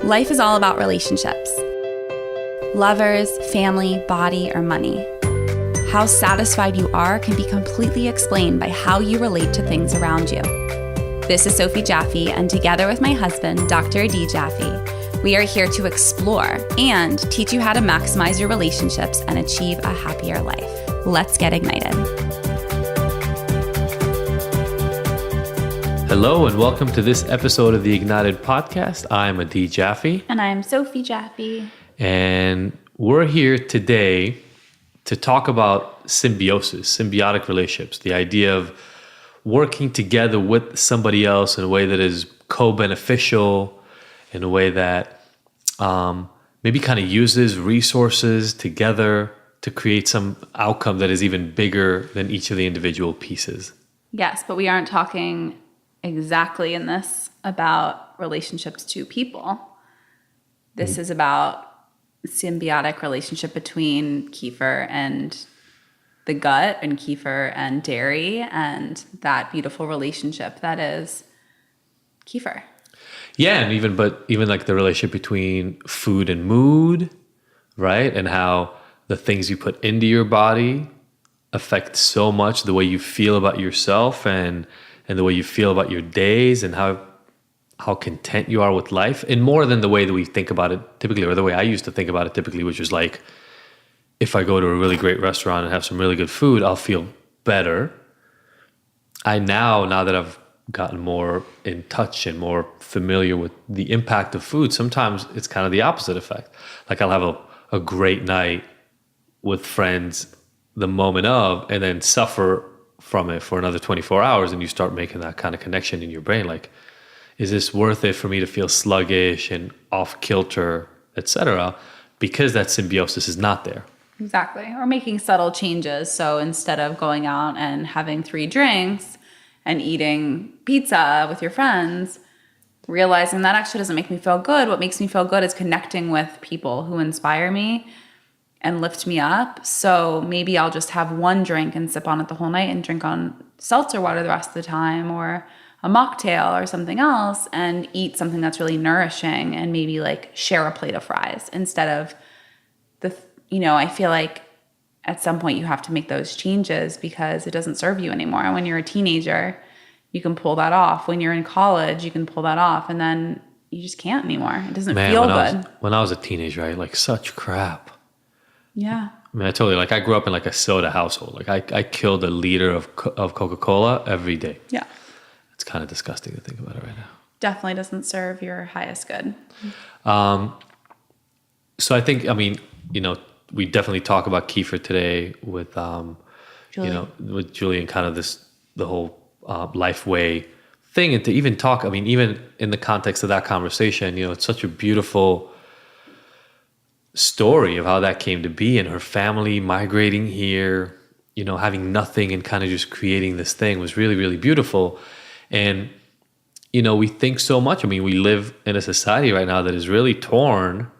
Life is all about relationships. Lovers, family, body, or money. How satisfied you are can be completely explained by how you relate to things around you. This is Sophie Jaffe, and together with my husband, Dr. Adi Jaffe, we are here to explore and teach you how to maximize your relationships and achieve a happier life. Let's get ignited. Hello and welcome to this episode of the Ignited podcast. I'm Adi Jaffe. And I'm Sophie Jaffe. And we're here today to talk about symbiosis, symbiotic relationships, the idea of working together with somebody else in a way that is co-beneficial, in a way that maybe kind of uses resources together to create some outcome that is even bigger than each of the individual pieces. Yes, but we aren't talking exactly in this about relationships to people. This is about symbiotic relationship between kefir and the gut and kefir and dairy and that beautiful relationship that is kefir. Yeah, and even like the relationship between food and mood, right? And how the things you put into your body affect so much the way you feel about yourself and the way you feel about your days and how content you are with life, and more than the way that we think about it typically, or the way I used to think about it typically, which is like, if I go to a really great restaurant and have some really good food, I'll feel better. Now that I've gotten more in touch and more familiar with the impact of food, sometimes it's kind of the opposite effect. Like I'll have a great night with friends the moment of, and then suffer from it for another 24 hours, and you start making that kind of connection in your brain. Like, is this worth it for me to feel sluggish and off kilter, etc.? Because that symbiosis is not there. Exactly. Or making subtle changes. So instead of going out and having 3 drinks and eating pizza with your friends, realizing that actually doesn't make me feel good. What makes me feel good is connecting with people who inspire me and lift me up. So maybe I'll just have 1 drink and sip on it the whole night and drink on seltzer water the rest of the time, or a mocktail or something else, and eat something that's really nourishing and maybe like share a plate of fries instead of I feel like at some point you have to make those changes because it doesn't serve you anymore. And when you're a teenager, you can pull that off. When you're in college, you can pull that off, and then you just can't anymore. It doesn't feel good. When I was a teenager, I like such crap. Yeah. I mean, I grew up in like a soda household. Like I killed a liter of Coca-Cola every day. Yeah. It's kind of disgusting to think about it right now. Definitely doesn't serve your highest good. So I think, we definitely talk about kefir today with, Julie. with Julie and kind of the whole Lifeway thing. And to even talk, even in the context of that conversation, it's such a beautiful story of how that came to be, and her family migrating here, having nothing and kind of just creating this thing was really, really beautiful. And, we think so much. We live in a society right now that is really torn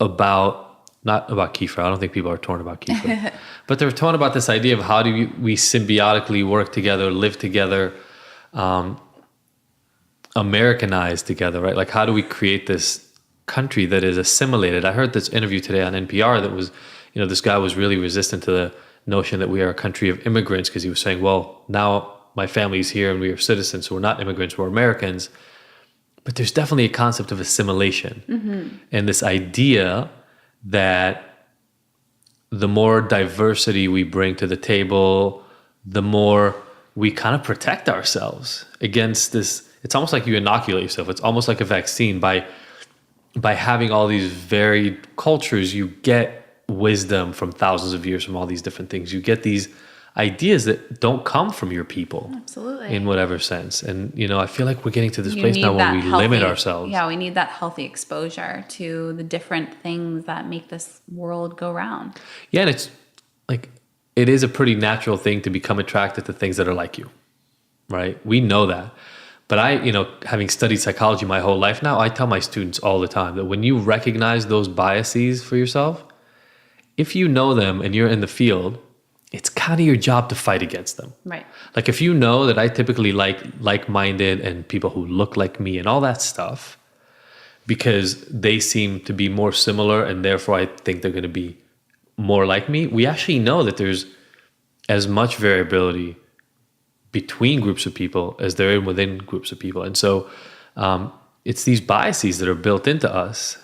not about kefir. I don't think people are torn about kefir, but they're torn about this idea of how do we symbiotically work together, live together, Americanize together, right? Like, how do we create this country that is assimilated? I heard this interview today on NPR that was, this guy was really resistant to the notion that we are a country of immigrants, because he was saying, well, now my family's here and we are citizens, so we're not immigrants, we're Americans. But there's definitely a concept of assimilation, and this idea that the more diversity we bring to the table, the more we kind of protect ourselves against this. It's almost like you inoculate yourself. It's almost like a vaccine. By having all these varied cultures, you get wisdom from thousands of years from all these different things. You get these ideas that don't come from your people. Absolutely. In whatever sense. And, I feel like we're getting to this place now where we limit ourselves. Yeah, we need that healthy exposure to the different things that make this world go round. Yeah, and it's like, it is a pretty natural thing to become attracted to things that are like you, right? We know that. But having studied psychology my whole life now, I tell my students all the time that when you recognize those biases for yourself, if you know them and you're in the field, it's kind of your job to fight against them. Right. Like, if you know that I typically like-minded and people who look like me and all that stuff, because they seem to be more similar and therefore I think they're going to be more like me. We actually know that there's as much variability between groups of people as there is within groups of people. And so it's these biases that are built into us.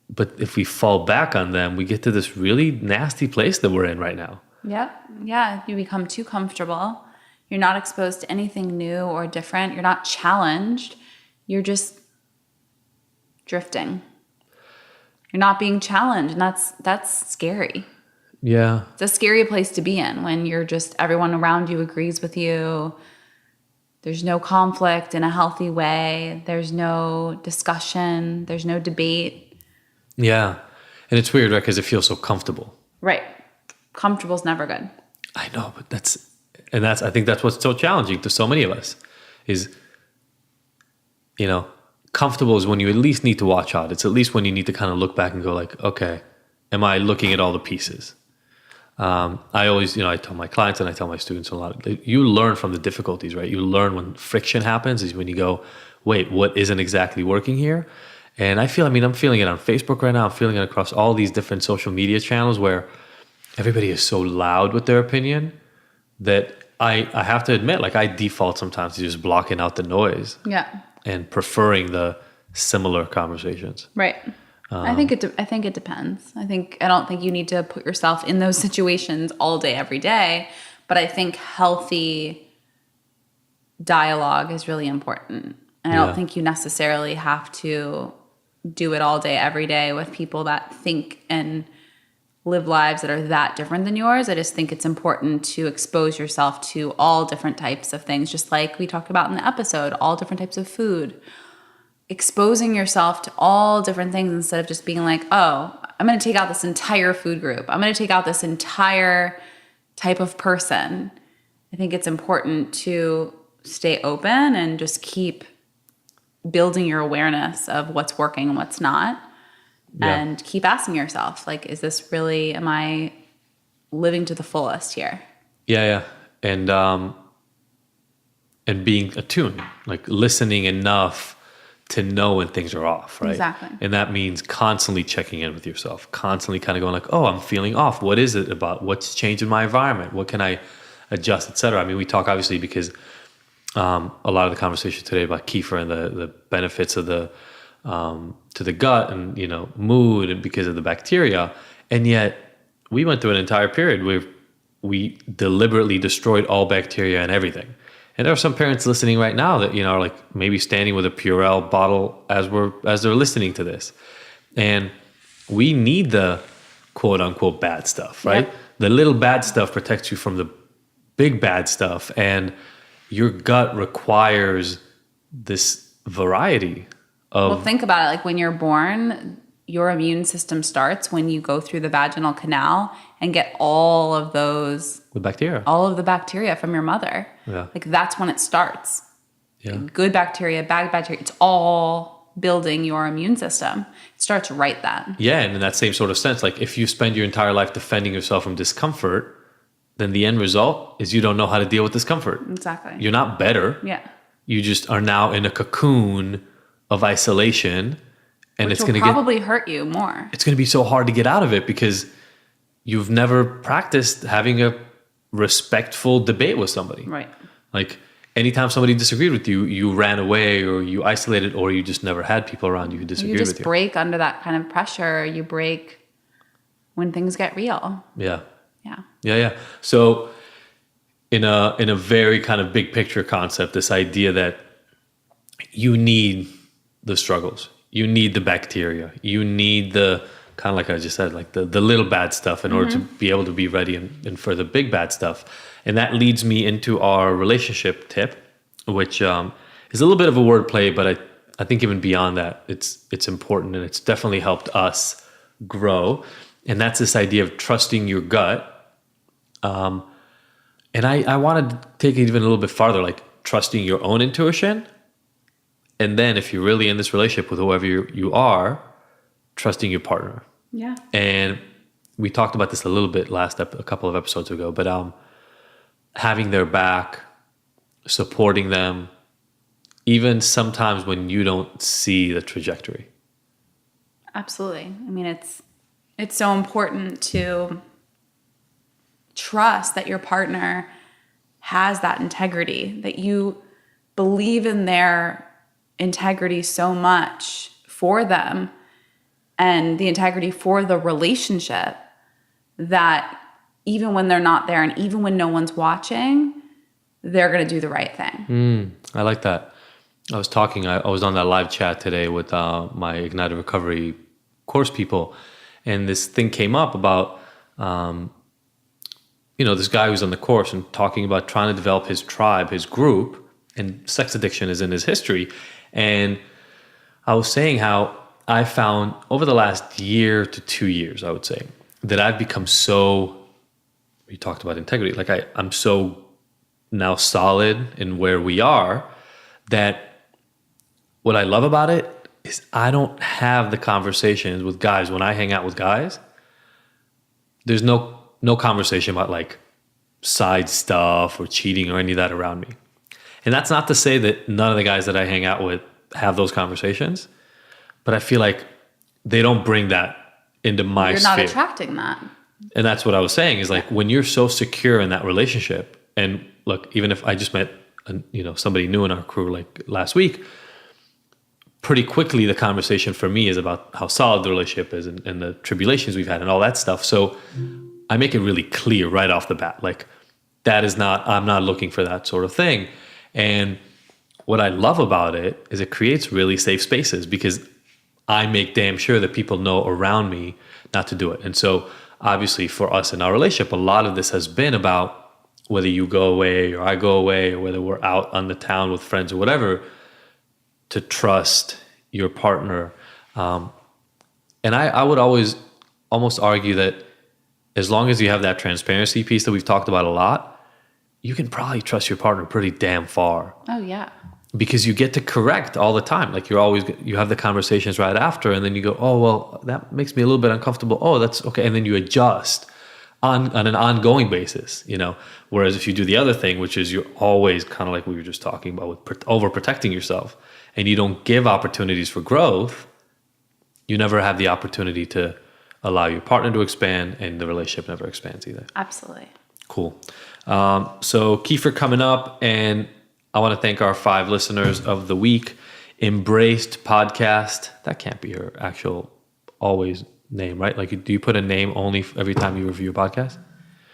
But if we fall back on them, we get to this really nasty place that we're in right now. Yep. Yeah. You become too comfortable. You're not exposed to anything new or different. You're not challenged. You're just drifting. You're not being challenged. And that's scary. Yeah. It's a scary place to be in when you're just, everyone around you agrees with you. There's no conflict in a healthy way. There's no discussion. There's no debate. Yeah. And it's weird, right? Because it feels so comfortable. Right. Comfortable's never good. I know, but I think that's what's so challenging to so many of us is, comfortable is when you at least need to watch out. It's at least when you need to kind of look back and go like, okay, am I looking at all the pieces? I always, I tell my clients and I tell my students a lot, you learn from the difficulties, right? You learn when friction happens is when you go, wait, what isn't exactly working here? And I'm feeling it on Facebook right now. I'm feeling it across all these different social media channels where everybody is so loud with their opinion that I have to admit, like I default sometimes to just blocking out the noise. Yeah. And preferring the similar conversations. Right. I think it depends. I don't think you need to put yourself in those situations all day, every day. But I think healthy dialogue is really important. And I don't think you necessarily have to do it all day, every day with people that think and live lives that are that different than yours. I just think it's important to expose yourself to all different types of things, just like we talked about in the episode, all different types of food. Exposing yourself to all different things instead of just being like, oh, I'm going to take out this entire food group. I'm going to take out this entire type of person. I think it's important to stay open and just keep building your awareness of what's working and what's not. Yeah. And keep asking yourself, like, is this really, am I living to the fullest here? Yeah. And being attuned, like listening enough to know when things are off, right? Exactly. And that means constantly checking in with yourself, constantly kind of going like, oh, I'm feeling off. What is it about? What's changed in my environment? What can I adjust, et cetera? I mean, we talk obviously because a lot of the conversation today about kefir and the benefits of the to the gut and mood and because of the bacteria, and yet we went through an entire period where we deliberately destroyed all bacteria and everything. And there are some parents listening right now that are like maybe standing with a Purell bottle as they're listening to this, and we need the quote unquote bad stuff, right? Yep. The little bad stuff protects you from the big bad stuff, and your gut requires this variety. Well, think about it. Like when you're born, your immune system starts when you go through the vaginal canal and get all of the bacteria from your mother. Yeah. Like that's when it starts. Yeah. Good bacteria, bad bacteria. It's all building your immune system. It starts right then. Yeah. And in that same sort of sense, like if you spend your entire life defending yourself from discomfort, then the end result is you don't know how to deal with discomfort. Exactly. You're not better. Yeah. You just are now in a cocoon of isolation, and which it's going to probably hurt you more. It's going to be so hard to get out of it because you've never practiced having a respectful debate with somebody. Right. Like anytime somebody disagreed with you, you ran away or you isolated or you just never had people around you who disagreed with you. You just break under that kind of pressure. You break when things get real. Yeah. Yeah. Yeah. So in a very kind of big picture concept, this idea that you need the struggles, you need the bacteria, you need the kind of like I just said, like the little bad stuff in order to be able to be ready and for the big bad stuff. And that leads me into our relationship tip, which is a little bit of a wordplay, but I think even beyond that, it's important and it's definitely helped us grow. And that's this idea of trusting your gut. And I wanted to take it even a little bit farther, like trusting your own intuition. And then if you're really in this relationship with whoever you are, trusting your partner. Yeah. And we talked about this a little bit a couple of episodes ago, but having their back, supporting them, even sometimes when you don't see the trajectory. Absolutely. I mean, it's so important to trust that your partner has that integrity, that you believe in their integrity so much for them and the integrity for the relationship that even when they're not there and even when no one's watching, they're going to do the right thing. I like that. I was on that live chat today with my Ignited Recovery course people, and this thing came up about, this guy who's on the course and talking about trying to develop his tribe, his group, and sex addiction is in his history. And I was saying how I found over the last year to 2 years, I would say, that I've become you talked about integrity, like I'm so now solid in where we are that what I love about it is I don't have the conversations with guys. When I hang out with guys, there's no conversation about like side stuff or cheating or any of that around me. And that's not to say that none of the guys that I hang out with have those conversations, but I feel like they don't bring that into my sphere. You're not attracting that. And that's what I was saying is like when you're so secure in that relationship, and look, even if I just met somebody new in our crew like last week, pretty quickly the conversation for me is about how solid the relationship is and the tribulations we've had and all that stuff. So I make it really clear right off the bat, like I'm not looking for that sort of thing. And what I love about it is it creates really safe spaces because I make damn sure that people know around me not to do it. And so obviously for us in our relationship, a lot of this has been about whether you go away or I go away or whether we're out on the town with friends or whatever, to trust your partner. And I would always almost argue that as long as you have that transparency piece that we've talked about a lot, you can probably trust your partner pretty damn far. Oh, yeah. Because you get to correct all the time. Like you have the conversations right after, and then you go, oh, well, that makes me a little bit uncomfortable. Oh, that's okay. And then you adjust on an ongoing basis, Whereas if you do the other thing, which is you're always kind of like we were just talking about with overprotecting yourself, and you don't give opportunities for growth, you never have the opportunity to allow your partner to expand, and the relationship never expands either. Absolutely. Cool. So Kefir coming up, and I want to thank our 5 listeners of the week. Embraced Podcast. That can't be her actual always name, right? Like, do you put a name only every time you review a podcast?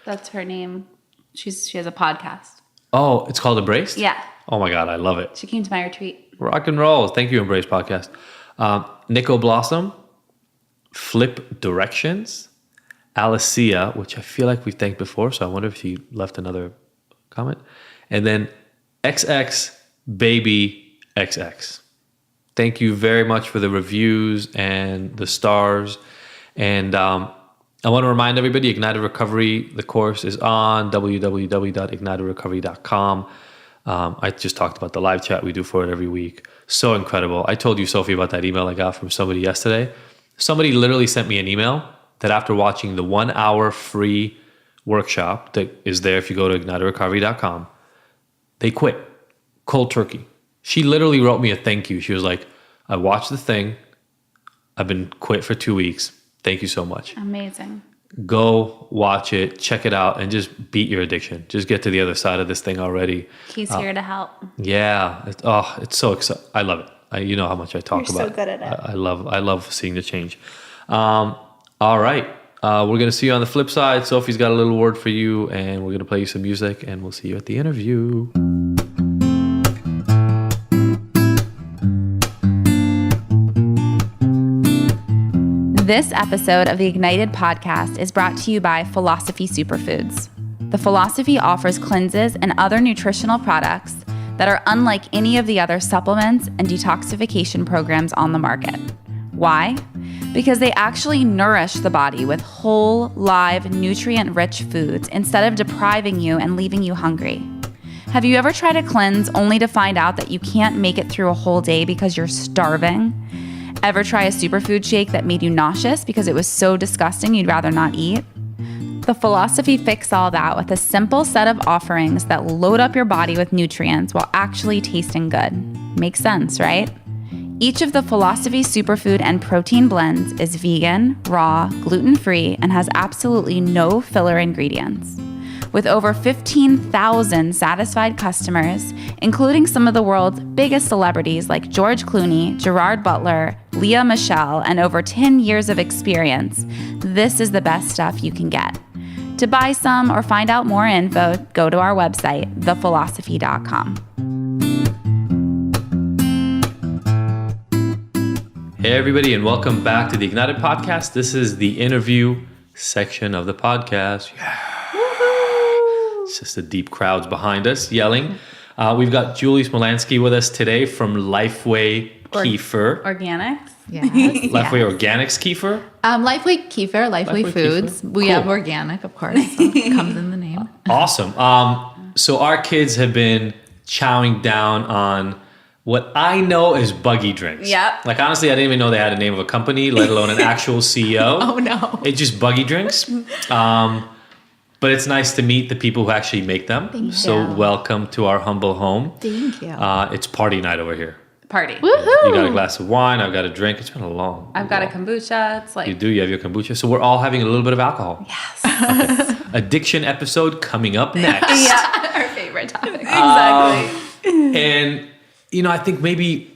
That's her name. She has a podcast. Oh, it's called Embraced? Yeah. Oh my God, I love it. She came to my retreat. Rock and roll. Thank you, Embrace Podcast. Nico Blossom, Flip Directions, Alicia, which I feel like we've thanked before, so I wonder if she left another comment. And then XX Baby XX. Thank you very much for the reviews and the stars. And I want to remind everybody, Ignited Recovery, the course is on www.ignitedrecovery.com. I just talked about the live chat we do for it every week. So incredible. I told you, Sophie, about that email I got from somebody yesterday. Somebody literally sent me an email that after watching the 1 hour free workshop that is there if you go to ignitedrecovery.com, they quit cold turkey. She literally wrote me a thank you. She was like, I watched the thing. I've been quit for 2 weeks. Thank you so much. Amazing. Go watch it, check it out, and just beat your addiction. Just get to the other side of this thing already. He's here to help. Yeah. It's so exciting. I love it. You know how much I talk You're about so good at it. I love seeing the change. All right. We're going to see you on the flip side. Sophie's got a little word for you, and we're going to play you some music, and we'll see you at the interview. This episode of the Ignited podcast is brought to you by Philosophy Superfoods. The Philosophy offers cleanses and other nutritional products that are unlike any of the other supplements and detoxification programs on the market. Why? Because they actually nourish the body with whole, live, nutrient-rich foods instead of depriving you and leaving you hungry. Have you ever tried a cleanse only to find out that you can't make it through a whole day because you're starving? Ever try a superfood shake that made you nauseous because it was so disgusting you'd rather not eat? The Philosophy fix all that with a simple set of offerings that load up your body with nutrients while actually tasting good. Makes sense, right? Each of the Philosophy Superfood and Protein blends is vegan, raw, gluten-free, and has absolutely no filler ingredients. With over 15,000 satisfied customers, including some of the world's biggest celebrities like George Clooney, Gerard Butler, Lea Michele, and over 10 years of experience, this is the best stuff you can get. To buy some or find out more info, go to our website, thephilosophy.com. Hey, everybody, and welcome back to the Ignited Podcast. This is the interview section of the podcast. Yeah. It's just the deep crowds behind us yelling. We've got Julie Smolyansky with us today from Lifeway Kefir. Organics? Yes. Lifeway Organics Kefir? Lifeway Kefir, Lifeway Foods. Kefir. We Cool. have organic, of course. So it comes in the name. Awesome. So our kids have been chowing down on what I know is buggy drinks. Yep. Like, honestly, I didn't even know they had a name of a company, let alone an actual CEO. Oh, no. It's just buggy drinks. But it's nice to meet the people who actually make them. Thank So you. welcome to our humble home. Thank you. It's party night over here. Party. Woohoo! You got a glass of wine. I've got a drink. It's been a long. I've got a kombucha. It's like... You do. You have your kombucha. So we're all having a little bit of alcohol. Yes. Okay. Addiction episode coming up next. Yeah. Our favorite topic. Exactly. And, I think maybe,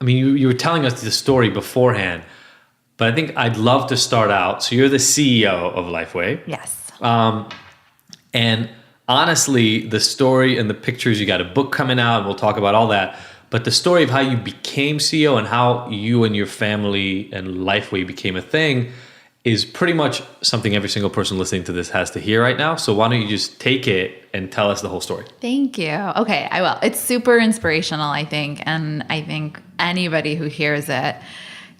you were telling us the story beforehand, but I think I'd love to start out. So you're the CEO of Lifeway. Yes. And honestly, the story and the pictures, you got a book coming out, and we'll talk about all that. But the story of how you became CEO and how you and your family and Lifeway became a thing is pretty much something every single person listening to this has to hear right now. So why don't you just take it and tell us the whole story? Thank you. Okay, I will. It's super inspirational, I think. And I think anybody who hears it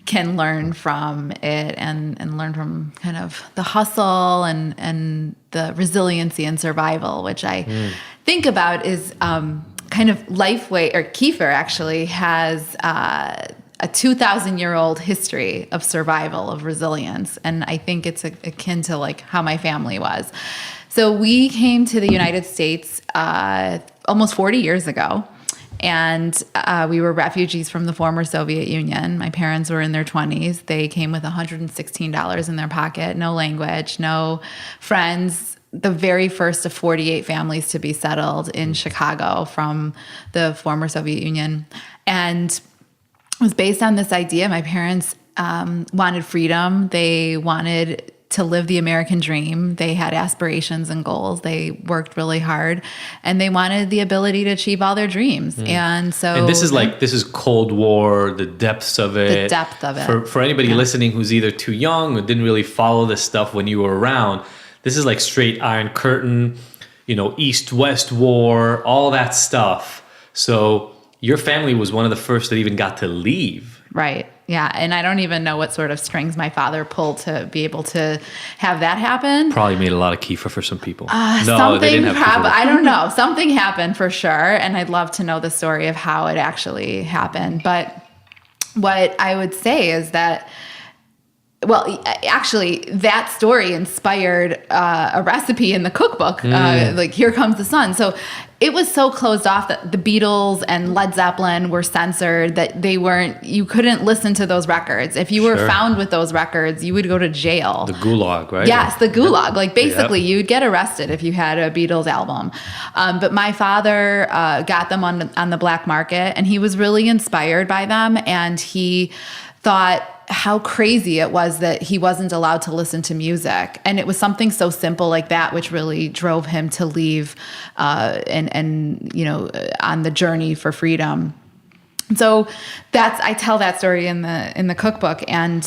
can learn from it and learn from kind of the hustle and the resiliency and survival, which I think about is kind of Lifeway, or Kefir actually has a 2,000-year-old history of survival, of resilience. And I think it's akin to like how my family was. So we came to the United States almost 40 years ago. And we were refugees from the former Soviet Union. My parents were in their 20s. They came with $116 in their pocket, no language, no friends. The very first of 48 families to be settled in Chicago from the former Soviet Union. And it was based on this idea. My parents wanted freedom. They wanted to live the American dream. They had aspirations and goals. They worked really hard, and they wanted the ability to achieve all their dreams. And this is Cold War, the depths of it. The depth of it. For anybody listening who's either too young or didn't really follow this stuff when you were around, this is like straight Iron Curtain, East-West War, all that stuff. So your family was one of the first that even got to leave. Right. Yeah. And I don't even know what sort of strings my father pulled to be able to have that happen. Probably made a lot of kefir for some people. Something I don't know. Something happened for sure. And I'd love to know the story of how it actually happened. But what I would say is that, well, actually, that story inspired a recipe in the cookbook, like Here Comes the Sun. So it was so closed off that the Beatles and Led Zeppelin were censored, that you couldn't listen to those records. If you were found with those records, you would go to jail. The gulag, right? Yes, the gulag. Like basically you'd get arrested if you had a Beatles album. But my father got them on the black market, and he was really inspired by them. And he thought how crazy it was that he wasn't allowed to listen to music. And it was something so simple like that, which really drove him to leave and on the journey for freedom. So I tell that story in the cookbook, and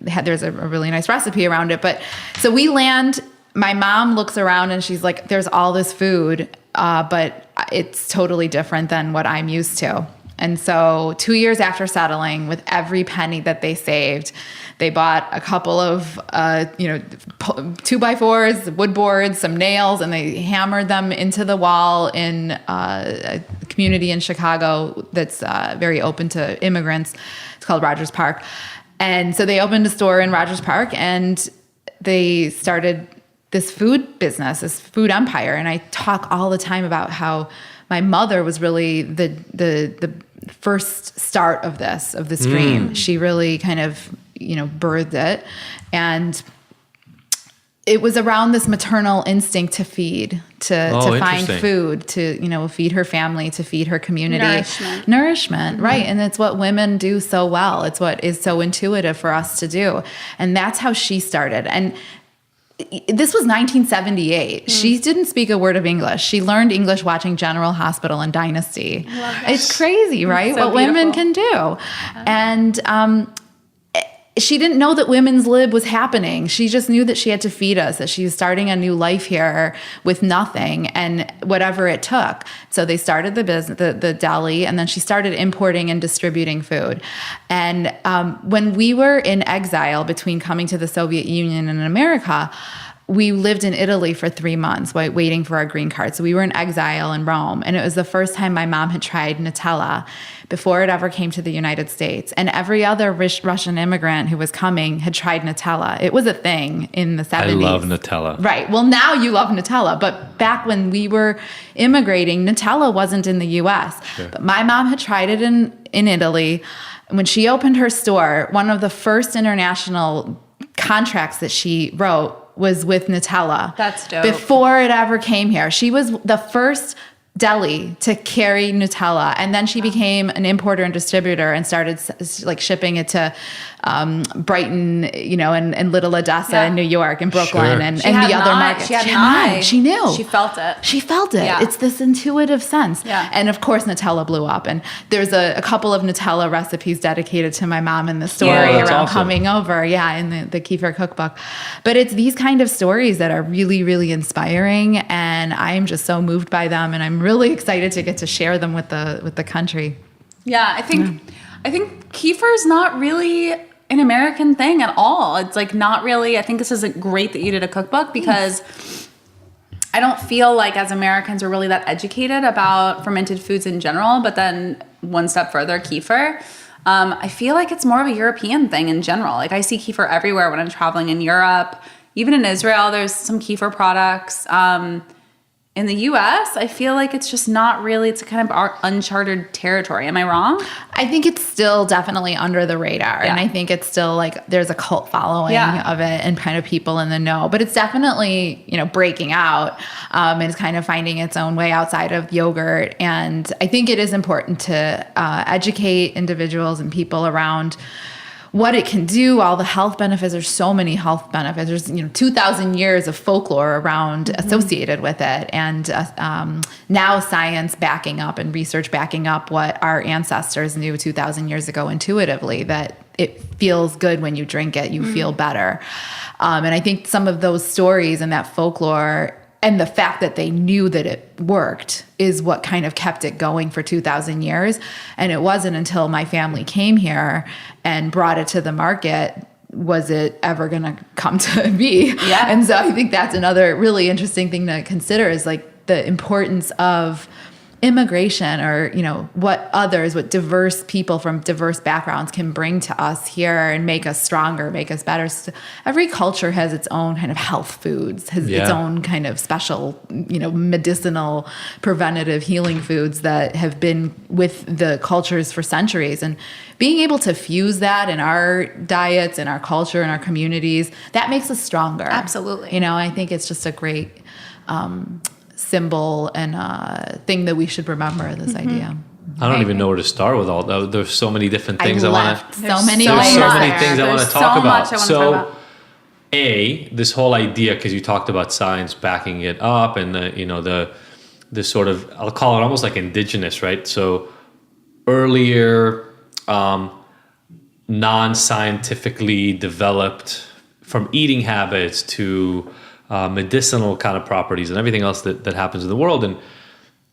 there's a really nice recipe around it. But so we land, my mom looks around and she's like, there's all this food, but it's totally different than what I'm used to. And so 2 years after settling, with every penny that they saved, they bought a couple of, 2x4s, wood boards, some nails, and they hammered them into the wall in a community in Chicago that's very open to immigrants. It's called Rogers Park. And so they opened a store in Rogers Park, and they started this food business, this food empire. And I talk all the time about how my mother was really the first start of this dream. She really kind of, birthed it. And it was around this maternal instinct to feed, to find food, to, feed her family, to feed her community. Nourishment, right. And it's what women do so well. It's what is so intuitive for us to do. And that's how she started. And this was 1978. She didn't speak a word of English. She learned English watching General Hospital and Dynasty. It's crazy, right? So what women can do. And she didn't know that women's lib was happening. She just knew that she had to feed us, that she was starting a new life here with nothing and whatever it took. So they started the business, the deli, and then she started importing and distributing food. And when we were in exile between coming to the Soviet Union and America, we lived in Italy for 3 months waiting for our green card. So we were in exile in Rome. And it was the first time my mom had tried Nutella before it ever came to the United States. And every other Russian immigrant who was coming had tried Nutella. It was a thing in the 70s. I love Nutella. Right. Well, now you love Nutella. But back when we were immigrating, Nutella wasn't in the U.S. Sure. But my mom had tried it in Italy. When she opened her store, one of the first international contracts that she wrote was with Nutella. That's dope. Before it ever came here. She was the first deli to carry Nutella. And then she became an importer and distributor and started shipping it to Brighton, and Little Odessa in New York and Brooklyn and the other markets. She had an eye. She knew. She felt it. She felt it. Yeah. It's this intuitive sense. Yeah. And of course, Nutella blew up. And there's a couple of Nutella recipes dedicated to my mom in the story around awesome. coming over. Yeah, in the Kefir Cookbook. But it's these kind of stories that are really, really inspiring. And I'm just so moved by them. And I'm really excited to get to share them with the country. Yeah, I think kefir is not really an American thing at all. It's not really. I think this is great that you did a cookbook because I don't feel like as Americans we're really that educated about fermented foods in general. But then one step further, kefir. I feel like it's more of a European thing in general. I see kefir everywhere when I'm traveling in Europe. Even in Israel, there's some kefir products. In the U.S., I feel like it's just not really, it's kind of our uncharted territory. Am I wrong? I think it's still definitely under the radar. Yeah. And I think it's still there's a cult following of it and kind of people in the know. But it's definitely, breaking out and it's kind of finding its own way outside of yogurt. And I think it is important to educate individuals and people around what it can do, all the health benefits. There's so many health benefits. There's 2,000 years of folklore around associated with it, and now science backing up and research backing up what our ancestors knew 2,000 years ago intuitively, that it feels good when you drink it, you feel better. And I think some of those stories and that folklore and the fact that they knew that it worked is what kind of kept it going for 2,000 years. And it wasn't until my family came here and brought it to the market was it ever going to come to be. Yeah. And so I think that's another really interesting thing to consider is the importance of immigration or, what diverse people from diverse backgrounds can bring to us here and make us stronger, make us better. Every culture has its own kind of health foods, has its own kind of special, medicinal, preventative healing foods that have been with the cultures for centuries. And being able to fuse that in our diets, in our culture, in our communities, that makes us stronger. Absolutely. I think it's just a great symbol and thing that we should remember, this idea. I don't even know where to start with all that. There's so many different things I want to. So many There's so layers many there. things I want to There's talk so about. much I wanna talk about. This whole idea, because you talked about science backing it up, and the sort of, I'll call it almost like indigenous, right? So earlier, non-scientifically developed, from eating habits to medicinal kind of properties and everything else that happens in the world. And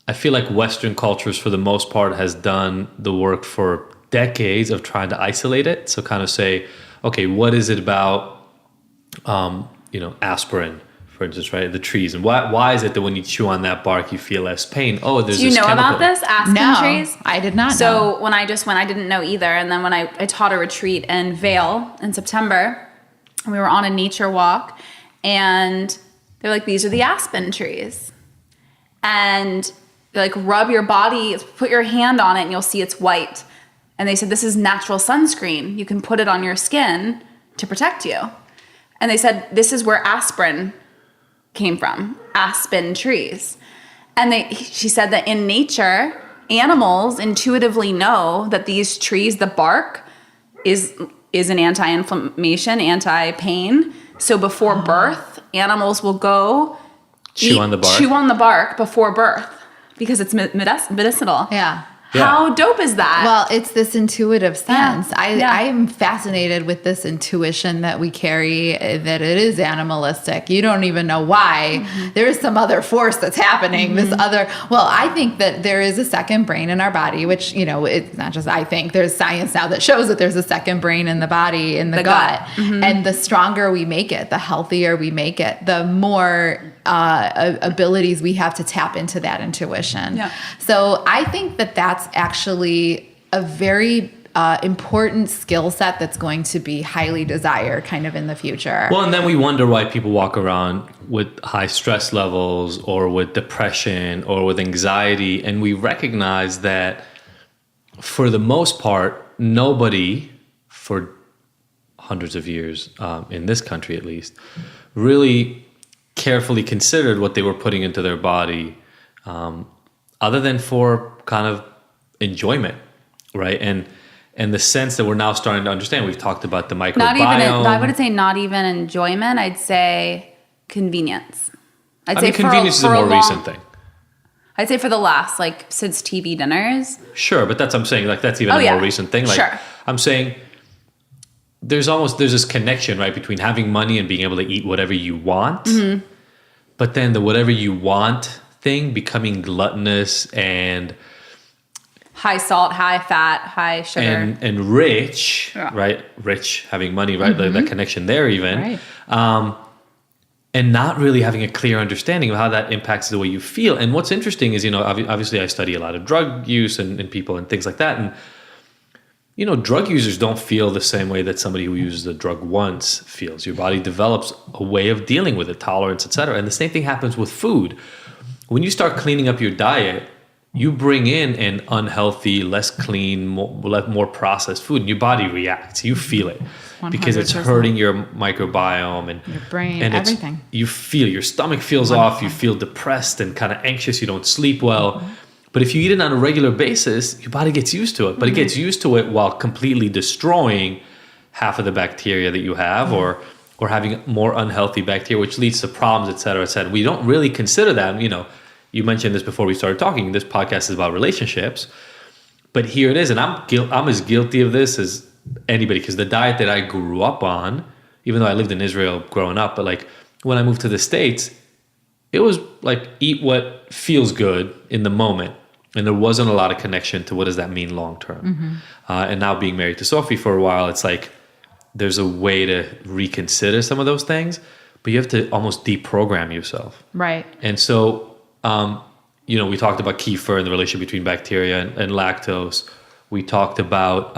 I feel like Western cultures, for the most part, has done the work for decades of trying to isolate it. So kind of say, okay, what is it about, aspirin, for instance, right? The trees. And why is it that when you chew on that bark, you feel less pain? Oh, there's Do you this know chemical. about this? Aspen trees? I did not know. So when I just went, I didn't know either. And then when I taught a retreat in Vail in September, and we were on a nature walk, and they're like, these are the aspen trees. And like rub your body, put your hand on it and you'll see it's white. And they said, this is natural sunscreen. You can put it on your skin to protect you. And they said, this is where aspirin came from, aspen trees. And she said that in nature, animals intuitively know that these trees, the bark is an anti-inflammation, anti-pain. So before birth, animals will go chew on the bark before birth because it's medicinal. Yeah. How dope is that? Well, it's this intuitive sense. Yeah. I am fascinated with this intuition that we carry, that it is animalistic. You don't even know why. There is some other force that's happening. I think that there is a second brain in our body, which, it's not just I think. There's science now that shows that there's a second brain in the body, in the gut. And the stronger we make it, the healthier we make it, the more abilities we have to tap into that intuition. Yeah. So I think that that's actually a very important skill set that's going to be highly desired kind of in the future. Well, and then we wonder why people walk around with high stress levels or with depression or with anxiety. And we recognize that for the most part, nobody for hundreds of years, in this country at least, really carefully considered what they were putting into their body, other than for kind of enjoyment, right? And the sense that we're now starting to understand. We've talked about the microbiome. I wouldn't say not even enjoyment. I'd say convenience. I mean, convenience is a more recent thing. I'd say for the last, since TV dinners. Sure, but I'm saying, that's even a more recent thing. Sure. I'm saying there's this connection, right, between having money and being able to eat whatever you want. Mm-hmm. But then the whatever you want thing becoming gluttonous and high salt, high fat, high sugar. And rich, right? Rich, having money, right? Mm-hmm. That connection there even. Right. And not really having a clear understanding of how that impacts the way you feel. And what's interesting is, obviously I study a lot of drug use and people and things like that. And, drug users don't feel the same way that somebody who uses a drug once feels. Your body develops a way of dealing with it, tolerance, et cetera. And the same thing happens with food. When you start cleaning up your diet, you bring in an unhealthy, less clean, more processed food, and your body reacts. You feel it 100%. Because it's hurting your microbiome and your brain, and everything. You feel your stomach feels off. You feel depressed and kind of anxious. You don't sleep well. Mm-hmm. But if you eat it on a regular basis, your body gets used to it. But it gets used to it while completely destroying half of the bacteria that you have, or having more unhealthy bacteria, which leads to problems, et cetera, et cetera. We don't really consider that. You mentioned this before we started talking. This podcast is about relationships, but here it is, and I'm as guilty of this as anybody, because the diet that I grew up on, even though I lived in Israel growing up, but when I moved to the States, it was eat what feels good in the moment, and there wasn't a lot of connection to what does that mean long term. Mm-hmm. And now being married to Sophie for a while, it's there's a way to reconsider some of those things, but you have to almost deprogram yourself, right? And so. We talked about kefir and the relationship between bacteria and lactose. We talked about,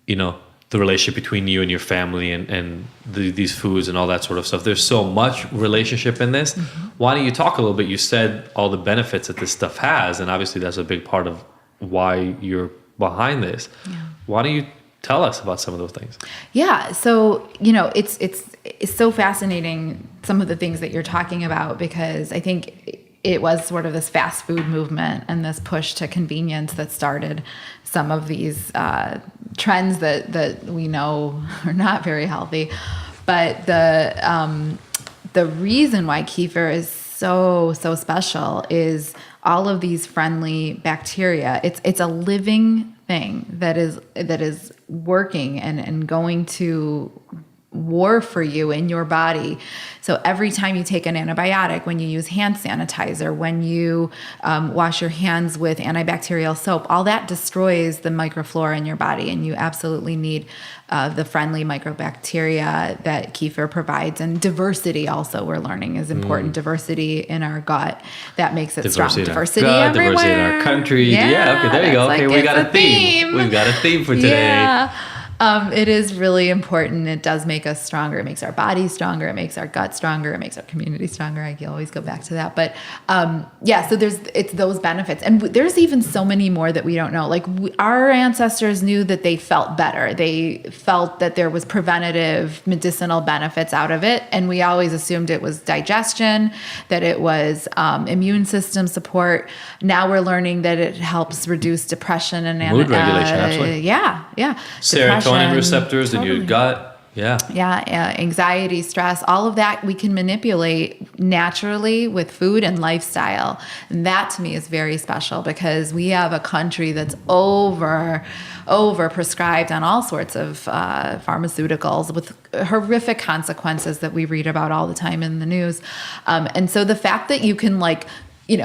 the relationship between you and your family and these foods and all that sort of stuff. There's so much relationship in this. Mm-hmm. Why don't you talk a little bit? You said all the benefits that this stuff has, and obviously that's a big part of why you're behind this. Yeah. Why don't you tell us about some of those things? Yeah. So, it's so fascinating, some of the things that you're talking about, because I think it was sort of this fast food movement and this push to convenience that started some of these trends that we know are not very healthy. But the reason why kefir is so special is all of these friendly bacteria. It's a living thing that is working and going to war for you in your body. So every time you take an antibiotic, when you use hand sanitizer, when you wash your hands with antibacterial soap, all that destroys the microflora in your body, and you absolutely need the friendly microbacteria that kefir provides. And diversity also, we're learning, is important. Diversity in our gut, that makes it strong. Diversity everywhere. Diversity in our country. Yeah, okay, there you go. Okay, we got a theme. We've got a theme for today. Yeah. It is really important. It does make us stronger. It makes our body stronger. It makes our gut stronger. It makes our community stronger. I can always go back to that. But so it's those benefits. And there's even so many more that we don't know. Like our ancestors knew that they felt better. They felt that there was preventative medicinal benefits out of it. And we always assumed it was digestion, that it was immune system support. Now we're learning that it helps reduce depression and mood regulation. Absolutely. Yeah. Serotonin receptors in your gut. Yeah, anxiety, stress, all of that we can manipulate naturally with food and lifestyle. And that to me is very special because we have a country that's over prescribed on all sorts of pharmaceuticals with horrific consequences that we read about all the time in the news. And so the fact that you can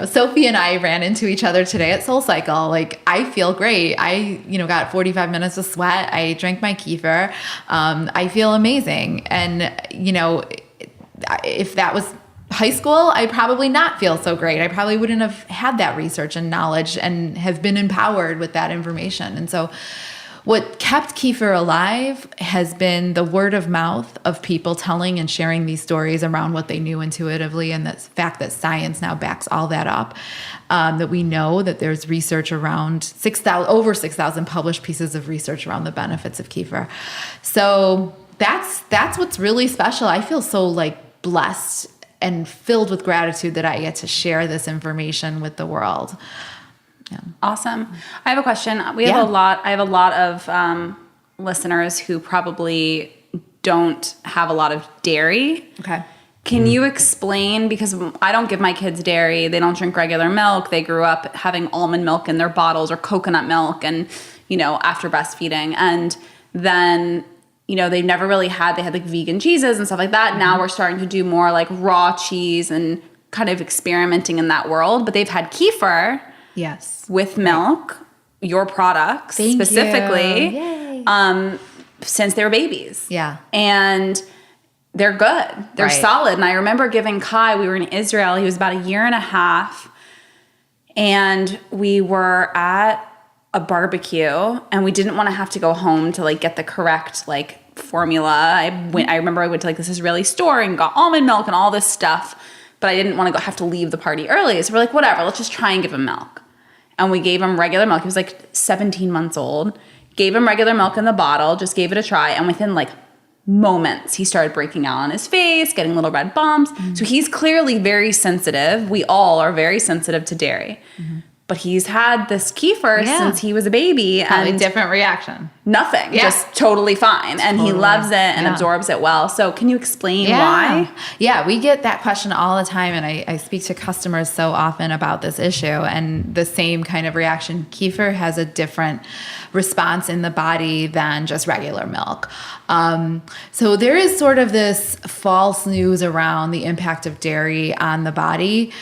Sophie and I ran into each other today at SoulCycle. Like, I feel great. I, got 45 minutes of sweat. I drank my kefir. I feel amazing. And, if that was high school, I'd probably not feel so great. I probably wouldn't have had that research and knowledge and have been empowered with that information. And so what kept kefir alive has been the word of mouth of people telling and sharing these stories around what they knew intuitively, and the fact that science now backs all that up. That we know that there's research around over 6,000 published pieces of research around the benefits of kefir. So that's what's really special. I feel so blessed and filled with gratitude that I get to share this information with the world. Yeah. Awesome. I have a question. I have a lot of listeners who probably don't have a lot of dairy. Okay. Can you explain, because I don't give my kids dairy. They don't drink regular milk. They grew up having almond milk in their bottles or coconut milk and, after breastfeeding. And then, they never really they had vegan cheeses and stuff like that. Mm-hmm. Now we're starting to do more raw cheese and kind of experimenting in that world. But they've had kefir. Yes. With milk, your products specifically, since they were babies. Yeah. And they're good. They're solid. And I remember giving Kai, we were in Israel, he was about 1.5 years, and we were at a barbecue and we didn't want to have to go home to get the correct formula. I remember I went to this Israeli store and got almond milk and all this stuff, but I didn't want to have to leave the party early. So we're whatever, let's just try and give him milk. And we gave him regular milk. He was 17 months old. Gave him regular milk in the bottle, just gave it a try. And within moments, he started breaking out on his face, getting little red bumps. Mm-hmm. So he's clearly very sensitive. We all are very sensitive to dairy. Mm-hmm. But he's had this kefir since he was a baby. Probably and different reaction. Nothing. Yeah. Just totally fine. And he loves it and absorbs it well. So can you explain why? Yeah, we get that question all the time. And I speak to customers so often about this issue. And the same kind of reaction. Kefir has a different response in the body than just regular milk. So there is sort of this false news around the impact of dairy on the body.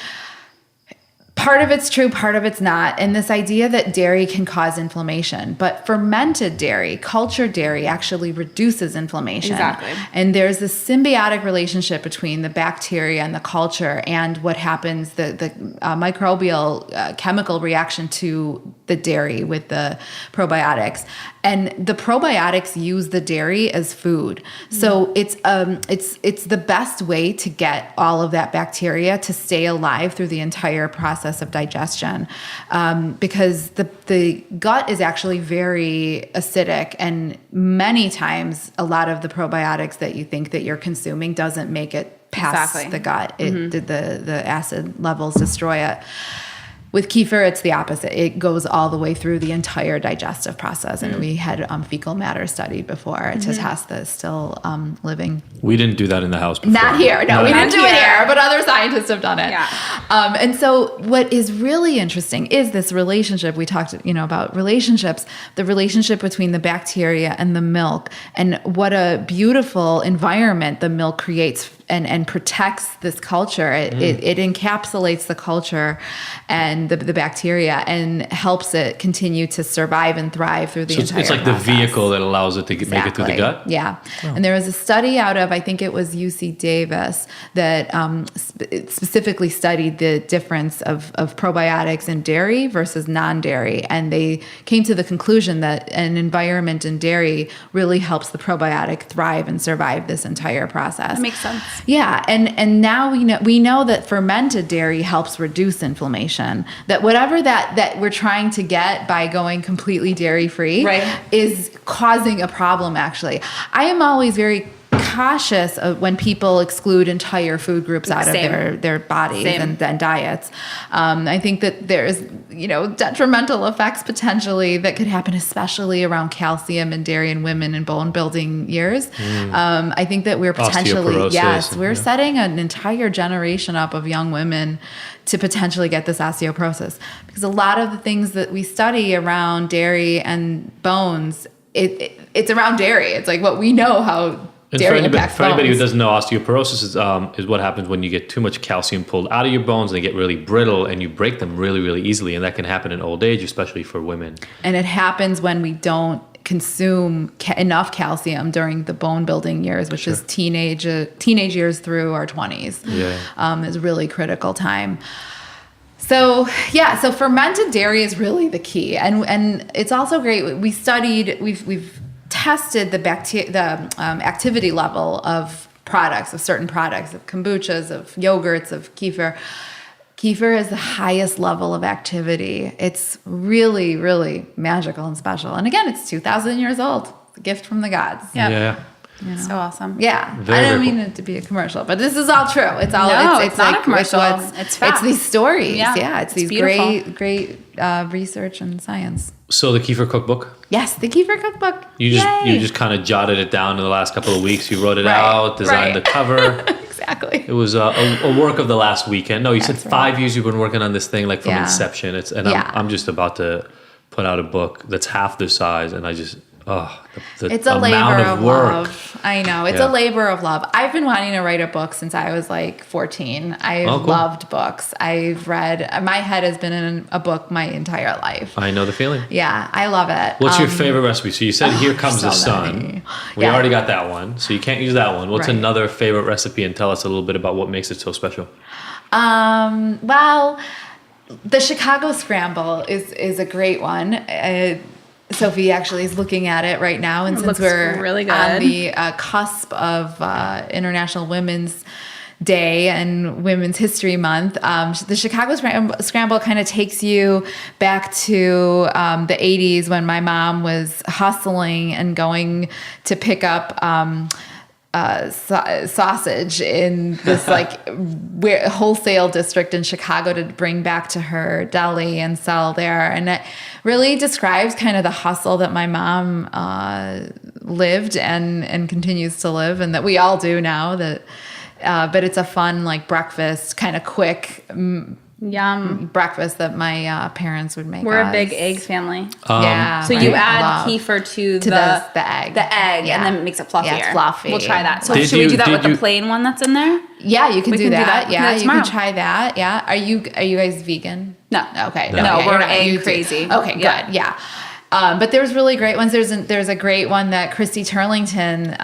Part of it's true, part of it's not. And this idea that dairy can cause inflammation, but fermented dairy, cultured dairy actually reduces inflammation. Exactly. And there's this symbiotic relationship between the bacteria and the culture and what happens, the microbial chemical reaction to the dairy with the probiotics. And the probiotics use the dairy as food. So it's the best way to get all of that bacteria to stay alive through the entire process of digestion. Because the gut is actually very acidic, and many times a lot of the probiotics that you think that you're consuming doesn't make it past the gut. The acid levels destroy it. With kefir, it's the opposite. It goes all the way through the entire digestive process. And we had fecal matter studied before to test this, still living. We didn't do that in the house before. Not here. No, we didn't do it here, but other scientists have done it. Yeah. And so what is really interesting is this relationship. We talked, about relationships, the relationship between the bacteria and the milk, and what a beautiful environment the milk creates and protects this culture. It encapsulates the culture and the bacteria and helps it continue to survive and thrive through the entire It's like process. the vehicle that allows it to make it through the gut? Yeah. And there was a study out of, I think it was UC Davis, that specifically studied the difference of probiotics in dairy versus non-dairy. And they came to the conclusion that an environment in dairy really helps the probiotic thrive and survive this entire process. That makes sense. Yeah, and now we know that fermented dairy helps reduce inflammation. That whatever that we're trying to get by going completely dairy free is causing a problem. Actually, I am always very cautious of when people exclude entire food groups out of their bodies and diets. I think that there's detrimental effects potentially that could happen, especially around calcium in dairy and women in bone building years. I think that we're potentially we're setting an entire generation up of young women to potentially get this osteoporosis, because a lot of the things that we study around dairy and bones, it's around dairy. It's like what we know how. And for anybody who doesn't know, osteoporosis is what happens when you get too much calcium pulled out of your bones and they get really brittle and you break them really, really easily. And that can happen in old age, especially for women. And it happens when we don't consume enough calcium during the bone building years, which is teenage years through our 20s. Is a really critical time. So fermented dairy is really the key. And it's also great. We've tested the activity level of certain products, of kombuchas, of yogurts, of kefir. Kefir has the highest level of activity. It's really, really magical and special. And again, it's 2,000 years old. It's a gift from the gods. So awesome. Yeah. I don't mean it to be a commercial, but this is all true. It's all it's not a commercial. It's facts. It's these stories. It's these great research and science. So the Kefir Cookbook? Yes, the Kefir Cookbook. You just kind of jotted it down in the last couple of weeks. You wrote it out, designed the cover. Exactly. It was a work of the last weekend. No, you said 5 years you've been working on this thing, like from inception. I'm just about to put out a book that's half the size, and I just it's a labor of love. I know. It's a labor of love. I've been wanting to write a book since I was like 14. I've loved books. I've read, my head has been in a book my entire life. I know the feeling. Yeah, I love it. What's your favorite recipe? So you said Here Comes the Sun. We already got that one, so you can't use that one. What's another favorite recipe, and tell us a little bit about what makes it so special? Well, the Chicago Scramble is a great one. Sophie actually is looking at it right now, and since we're really good on the cusp of International Women's Day and Women's History Month, the Chicago Scramble kind of takes you back to the 80s when my mom was hustling and going to pick up sausage in this wholesale district in Chicago to bring back to her deli and sell there. And it really describes kind of the hustle that my mom lived and continues to live, and that we all do now. But it's a fun breakfast, kind of quick. Yum. Breakfast that my parents would make. We're a big egg family. So you add kefir to the egg. The egg, and then it makes it fluffier. Yeah, it's fluffy. We'll try that. So should we do that with the plain one that's in there? Yeah, you can do that. Yeah, you can try that. Yeah. Are you guys vegan? No. Okay. No, we're egg crazy. Okay, good. Yeah. But there's really great ones. There's a great one that Christy Turlington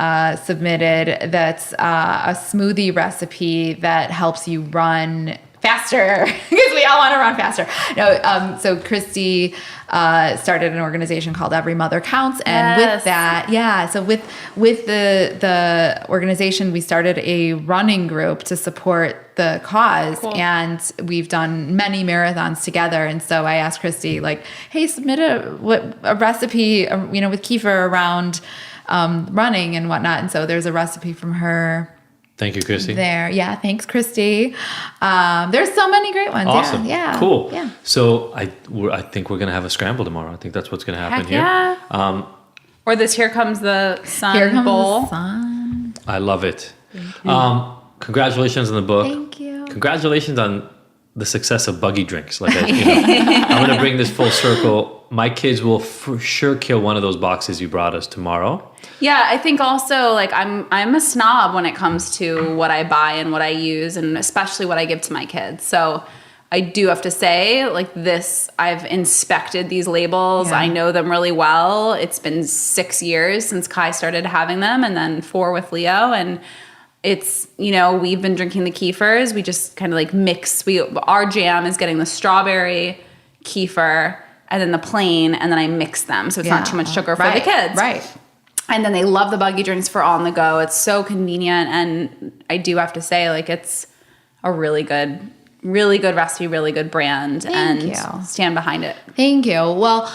submitted that's a smoothie recipe that helps you run faster, because we all want to run faster. No, so Christy started an organization called Every Mother Counts, and with that, so with the organization, we started a running group to support the cause, and we've done many marathons together. And so I asked Christy, hey, submit a recipe, with kefir around running and whatnot. And so there's a recipe from her. Thank you, Christy. Yeah. Thanks, Christy. There's so many great ones. Awesome. Yeah. Cool. Yeah. So I think we're gonna have a scramble tomorrow. I think that's what's gonna happen here. Yeah. Or this Here Comes the Sun Here Comes bowl. The Sun. I love it. Congratulations on the book. Thank you. Congratulations on the success of buggy drinks. Like, I'm going to bring this full circle. My kids will for sure kill one of those boxes you brought us tomorrow. Yeah, I think also like I'm a snob when it comes to what I buy and what I use, and especially what I give to my kids. So I do have to say, like, this, I've inspected these labels. Yeah. I know them really well. It's been 6 years since Kai started having them, and then 4 with Leo. And it's, we've been drinking the kefirs. We just kind of like mix. Our jam is getting the strawberry kefir and then the plain, and then I mix them. So it's not too much sugar for the kids. Right. And then they love the buggy drinks for on the go. It's so convenient. And I do have to say, like, it's a really good recipe, really good brand. Thank and you. Stand behind it. Thank you. Well,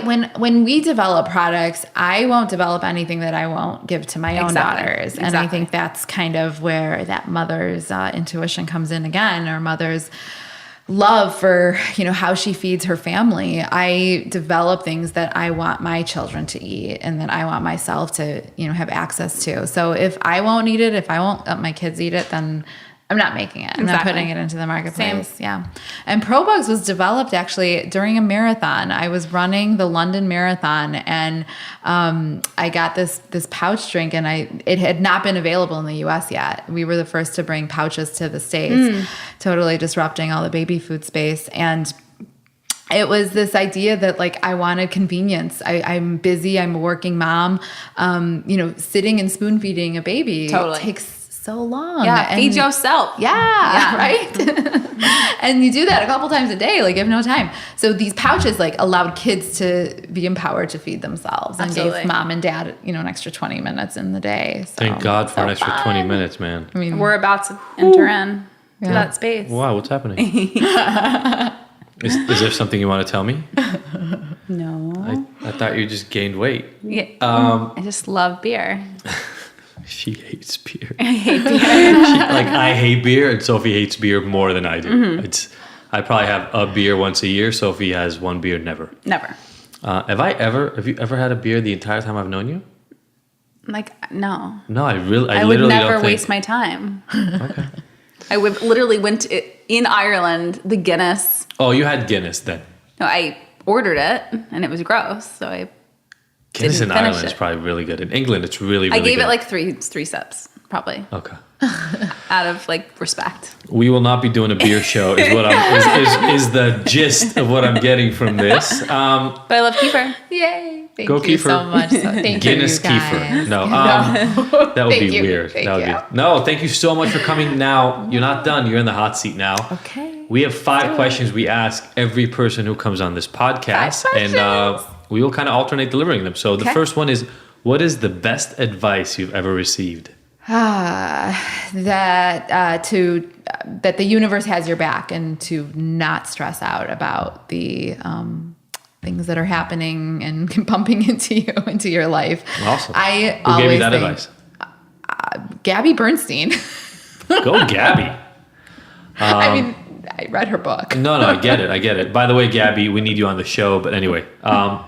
when we develop products, I won't develop anything that I won't give to my own daughters. And I think that's kind of where that mother's intuition comes in again, or mother's love for, how she feeds her family. I develop things that I want my children to eat and that I want myself to, have access to. So if I won't eat it, if I won't let my kids eat it, then I'm not making it. I'm not putting it into the marketplace. Same. Yeah. And ProBugs was developed actually during a marathon. I was running the London Marathon, and I got this pouch drink, and it had not been available in the US yet. We were the first to bring pouches to the States, totally disrupting all the baby food space. And it was this idea that, like, I wanted convenience. I'm busy. I'm a working mom. Sitting and spoon feeding a baby takes so long. Yeah, feed yourself. Yeah, right? And you do that a couple times a day, like, you have no time. So these pouches, like, allowed kids to be empowered to feed themselves. Absolutely. And gave mom and dad, an extra 20 minutes in the day. So, Thank God for an extra fun. 20 minutes, man. I mean, We're about to enter in to that space. Wow, what's happening? Is there something you want to tell me? No. I thought you just gained weight. Yeah. I just love beer. She hates beer. I hate beer. I hate beer, and Sophie hates beer more than I do. Mm-hmm. I probably have a beer once a year. Sophie has one beer never. Never. Have you ever had a beer the entire time I've known you? Like, no. No, I would literally never don't waste think. my time. Okay. I literally went in Ireland, the Guinness. Oh, you had Guinness then. No, I ordered it, and it was gross, so I Guinness didn't in finish Ireland is it. probably really good. In England, it's really, really I gave good. it like three sips, probably, Okay. out of like respect. We will not be doing a beer show. Is what is the gist of what I'm getting from this. But I love kefir. yay. Thank Go you kefir. so much. So thank Guinness you, guys. kefir. No, that would Thank be you. weird. Thank That would you. be no. Thank you so much for coming. Now you're not done. You're in the hot seat now. Okay. We have 5 questions we ask every person who comes on this podcast, 5 and we will kind of alternate delivering them. So the Okay. first one is, what is the best advice you've ever received? That the universe has your back, and to not stress out about the things that are happening and bumping into your life. Awesome. I Who always gave you that think, advice? Gabby Bernstein. Go, Gabby. I mean, I read her book. No, I get it. By the way, Gabby, we need you on the show. But anyway,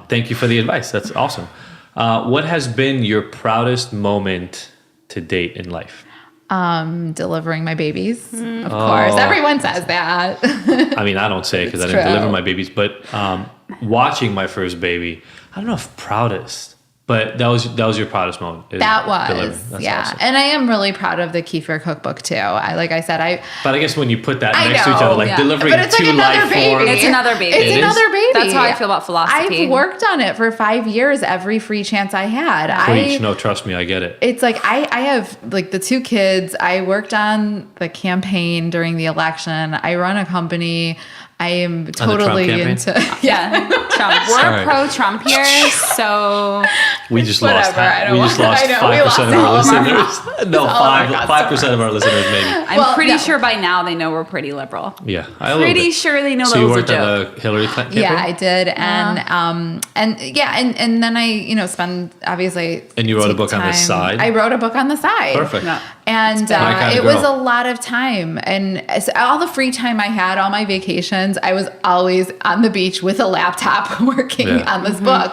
thank you for the advice. That's awesome. What has been your proudest moment to date in life? Delivering my babies, of course. Everyone says that. I mean, I don't say it because I It's didn't true. deliver my babies, but watching my first baby, I don't know if proudest, but that was your proudest moment. is That was, delivering. That's yeah. awesome. And I am really proud of the Kefir Cookbook too. Like I said, But I guess when you put that I next to each know, other, like yeah. delivering But it's like 2 another life baby. forms. It's another baby. It's It is? another baby. That's how I feel about philosophy. I've worked on it for 5 years, every free chance I had. Preach. No, trust me, I get it. It's like I have like the 2 kids. I worked on the campaign during the election. I run a company. I am totally campaign? into Yeah, Trump. We're Sorry. pro-Trump here, so We just Whatever, I don't lost want- I know, we 5% lost of our all of our- listeners. No, all of our 5% of our listeners, maybe. I'm Well, pretty no. sure by now they know we're pretty liberal. Yeah, a little Pretty bit. sure they know So that you was a worked joke. on the Hillary Clinton Yeah, campaign? I did, and then I spend obviously. And you wrote a take book on the time- side? I wrote a book on the side. Perfect. No. And My kind it of was girl. a lot of time, and so all the free time I had, all my vacations, I was always on the beach with a laptop working Yeah. on this book.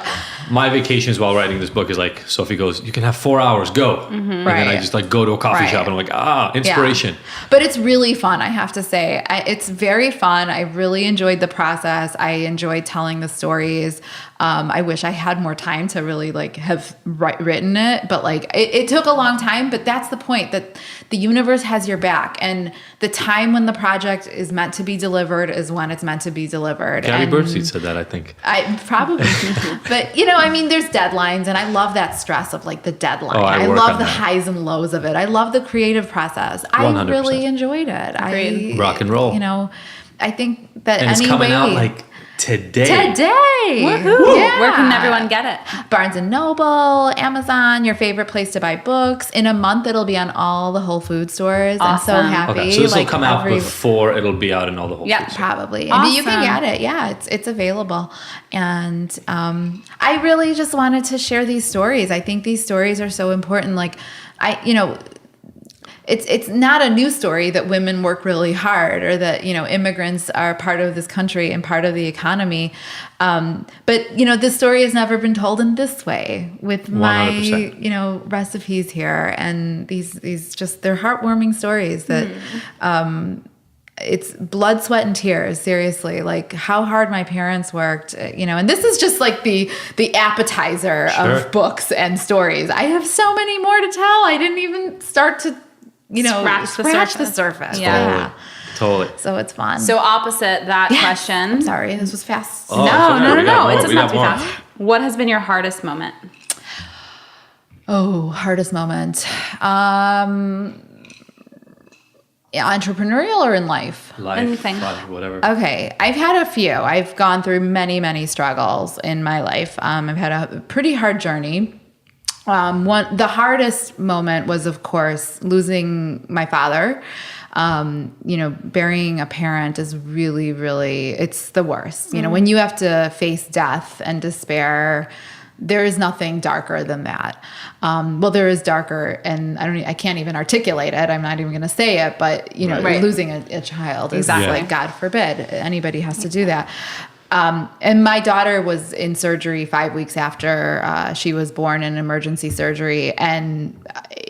my vacations while writing this book is like, Sophie goes, you can have 4 hours, go. And then I Right. just like go to a coffee shop and I'm like, inspiration. Yeah. But it's really fun, I have to say. It's very fun. I really enjoyed the process. I enjoyed telling the stories. I wish I had more time to really like have written it, but like it took a long time, but that's the point, that the universe has your back, and the time when the project is meant to be delivered is when it's meant to be delivered. Gary And Bernstein said that, I think. I probably, but you know, I mean, there's deadlines, and I love that stress of like the deadline. Oh, I I work love on the that. highs and lows of it. I love the creative process. I 100%. really enjoyed it. Agreed. Rock and roll. You know, I think that And it's anyway, coming out like today. Woohoo! Yeah. Where can everyone get it? Barnes and Noble, Amazon, your favorite place to buy books. In a month, it'll be on all the Whole Food stores. I'm so Awesome. happy. Okay, so this will Like come out before it'll be out in all the Whole Yeah, Foods. Probably. Awesome. I mean, you can get it. Yeah, it's available. And I really just wanted to share these stories. I think these stories are so important. Like, it's not a news story that women work really hard, or that, you know, immigrants are part of this country and part of the economy. But, you know, this story has never been told in this way, with my, 100%. you know, recipes here. And these just, they're heartwarming stories that, it's blood, sweat, and tears, seriously, like how hard my parents worked, you know, and this is just like the appetizer Sure. of books and stories. I have so many more to tell. I didn't even start to, you know, Scratch the the surface. Yeah. Totally. So it's fun. So opposite that question. I'm sorry, this was fast. Oh, it's No, okay. no, no, We got no. more. It We doesn't have got to be more. fast. What has been your hardest moment? Oh, hardest moment. Yeah, entrepreneurial or in life? Life, Anything. life, whatever. Okay, I've had a few. I've gone through many, many struggles in my life. I've had a pretty hard journey. The hardest moment was, of course, losing my father. You know, burying a parent is really, really, it's the worst. You know, when you have to face death and despair, there is nothing darker than that. Well, there is darker, and I can't even articulate it. I'm not even going to say it, but you know, Right. losing a child is Exactly. like, God forbid anybody has to do that. And my daughter was in surgery 5 weeks after she was born, in emergency surgery. And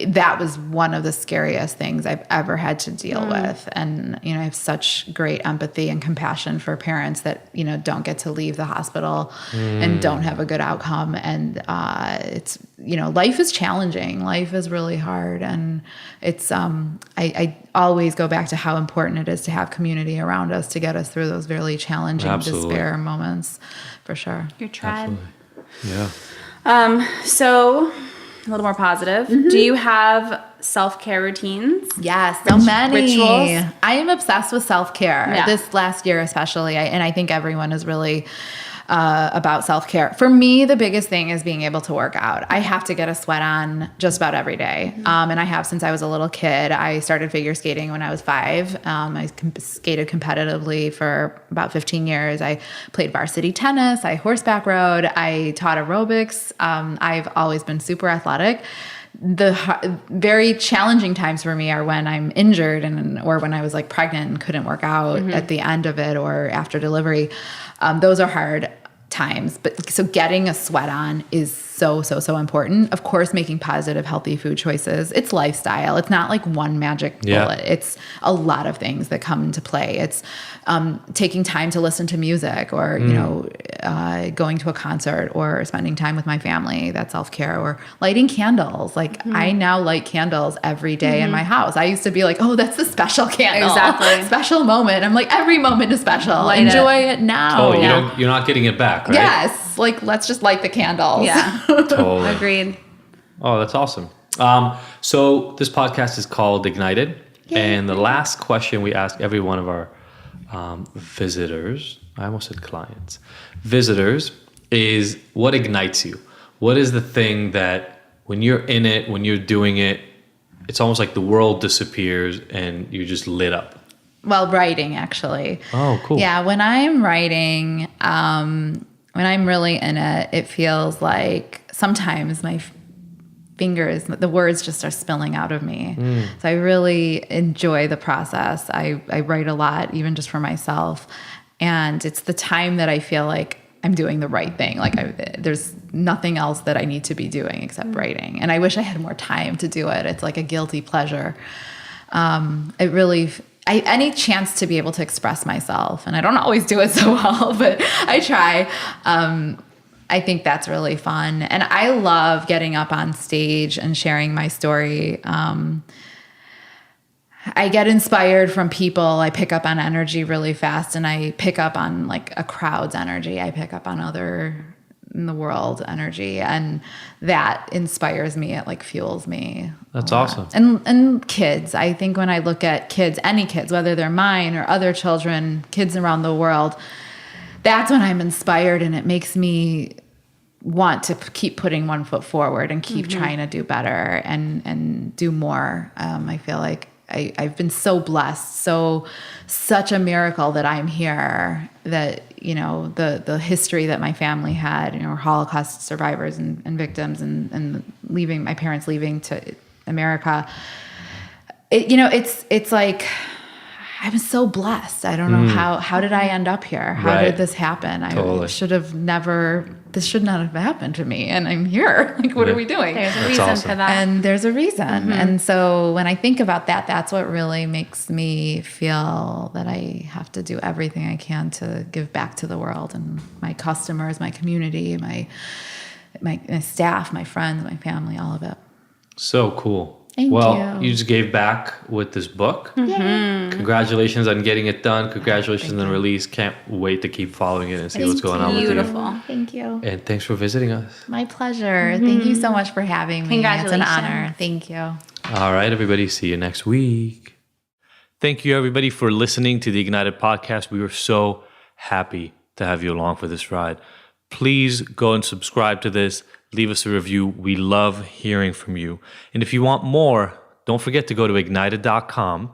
that was one of the scariest things I've ever had to deal with. And, you know, I have such great empathy and compassion for parents that, you know, don't get to leave the hospital and don't have a good outcome. And it's, you know, life is challenging. Life is really hard. And it's, I always go back to how important it is to have community around us to get us through those really challenging Absolutely. despair moments, for sure. Your tribe. Yeah. So a little more positive. Do you have self-care routines? Yes, so many. rituals? I am obsessed with self-care. Yeah. This last year especially, and I think everyone is really about self-care. For me, the biggest thing is being able to work out. I have to get a sweat on just about every day. And I have since I was a little kid. I started figure skating when I was 5. I skated competitively for about 15 years. I played varsity tennis. I horseback rode. I taught aerobics. I've always been super athletic. The very challenging times for me are when I'm injured or when I was like pregnant and couldn't work out at the end of it or after delivery. Those are hard times. But so getting a sweat on is so important. Of course, making positive, healthy food choices. It's lifestyle. It's not like one magic bullet. It's a lot of things that come into play. It's taking time to listen to music, or you know, going to a concert, or spending time with my family. That's self-care. Or lighting candles. Like I now light candles every day in my house. I used to be like, oh, that's the special candle. Exactly. Special moment. I'm like, every moment is special. Light it. Enjoy it now. Oh, you're not getting it back, right? Yes. Like, let's just light the candles. Yeah. Totally. Agreed. Oh, that's awesome. So this podcast is called Ignited. And the last question we ask every one of our visitors, I almost said clients, visitors, is what ignites you? What is the thing that when you're in it, when you're doing it, it's almost like the world disappears and you just lit up? Well, writing, actually. Oh, cool. Yeah, when I'm writing, when I'm really in it, it feels like sometimes my fingers, the words just are spilling out of me. So I really enjoy the process. I write a lot, even just for myself. And it's the time that I feel like I'm doing the right thing. Like there's nothing else that I need to be doing except writing. And I wish I had more time to do it. It's like a guilty pleasure. Any chance to be able to express myself, and I don't always do it so well, but I try. I think that's really fun. And I love getting up on stage and sharing my story. I get inspired from people. I pick up on energy really fast, and I pick up on like a crowd's energy. I pick up on other in the world energy, and that inspires me. It like fuels me. That's awesome. And kids, I think when I look at kids, any kids, whether they're mine or other children, kids around the world, that's when I'm inspired, and it makes me want to keep putting one foot forward and keep trying to do better and do more. I feel like I've been so blessed, such a miracle that I'm here, that, you know, the history that my family had, you know, Holocaust survivors and victims and leaving, my parents leaving to America. It's like, I was so blessed. I don't know how did I end up here? How did this happen? Totally. This should not have happened to me, and I'm here. Like, what are we doing? There's a reason for that. And there's a reason. And so when I think about that, that's what really makes me feel that I have to do everything I can to give back to the world and my customers, my community, my staff, my friends, my family, all of it. So cool. Thank you. You just gave back with this book. Congratulations on getting it done. Congratulations on the release. Can't wait to keep following it and see what's going on with you. Beautiful. Thank you. And thanks for visiting us. My pleasure. Thank you so much for having me. It's an Congratulations. honor. Thank you. All right, everybody. See you next week. Thank you, everybody, for listening to the Ignited podcast. We were so happy to have you along for this ride. Please go and subscribe to this. Leave us a review. We love hearing from you. And if you want more, don't forget to go to ignited.com,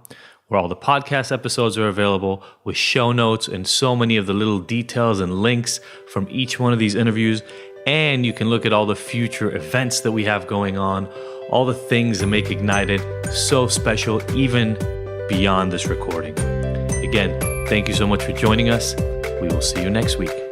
where all the podcast episodes are available with show notes and so many of the little details and links from each one of these interviews. And you can look at all the future events that we have going on, all the things that make Ignited so special, even beyond this recording. Again, thank you so much for joining us. We will see you next week.